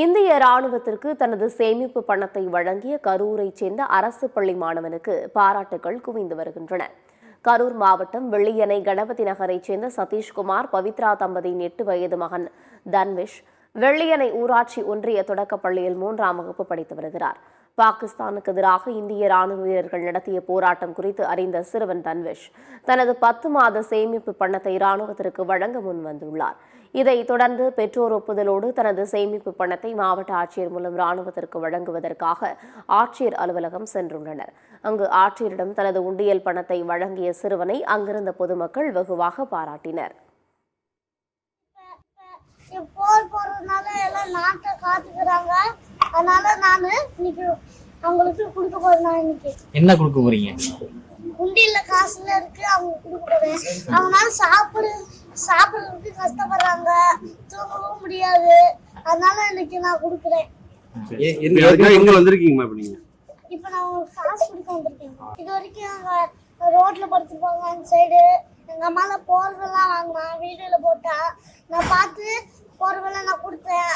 இந்திய ராணுவத்திற்கு தனது சேமிப்பு பணத்தை வழங்கிய கரூரைச் சேர்ந்த அரசு பள்ளி மாணவனுக்கு பாராட்டுகள் குவிந்து வருகின்றன. கரூர் மாவட்டம் வெள்ளியணை கணபதி நகரைச் சேர்ந்த சதீஷ்குமார், பவித்ரா தம்பதியின் 8 வயது மகன் தன்விஷ் வெள்ளியணை ஊராட்சி ஒன்றிய தொடக்கப் பள்ளியில் 3ஆம் வகுப்பு படித்து வருகிறார். பாகிஸ்தானுக்கு எதிராக இந்திய ராணுவ வீரர்கள் நடத்திய போராட்டம் குறித்து அறிந்த சிறுவன் தன்விஷ் தனது 10 மாத சேமிப்பு பணத்தை ராணுவத்திற்கு வழங்க முன்வந்துள்ளார். இதைத் தொடர்ந்து பெற்றோர் ஒப்புதலோடு தனது சேமிப்பு பணத்தை மாவட்ட ஆட்சியர் மூலம் ராணுவத்திற்கு வழங்குவதற்காக ஆட்சியர் அலுவலகம் சென்றுள்ளனர். அங்கு ஆட்சியரிடம் தனது உண்டியல் பணத்தை வழங்கிய சிறுவனை அங்கிருந்த பொதுமக்கள் வெகுவாக பாராட்டினர். போர் போறதுனால எல்லாம் நாட்டை காத்துக்கிறாங்க. அதனால நான் இன்னைக்கு அவங்களுக்கு கொடுக்க போறேன். இன்னைக்கு என்ன கொடுக்க போறீங்க? உண்டியல்ல காசுல இருக்கு, அவங்க கொடுக்க போறேன். அவங்களால சாப்பிடுறதுக்கு கஷ்டப்படுறாங்க, தூங்கவும் முடியாது. அதனால இன்னைக்கு நான் கொடுக்குறேன். எங்க வந்திருக்கீங்கம்மா? இப்ப நான் காசு கொடுக்க வந்திருக்கேன். இது வரைக்கும் அவங்க ரோட்ல படுத்துருப்பாங்க. அந்த சைடு எங்க அம்மால போர்வெல்லாம் வாங்கினா வீடியோல போட்டா நான் பார்த்து போர்வெல்லாம் நான் கொடுத்தேன்.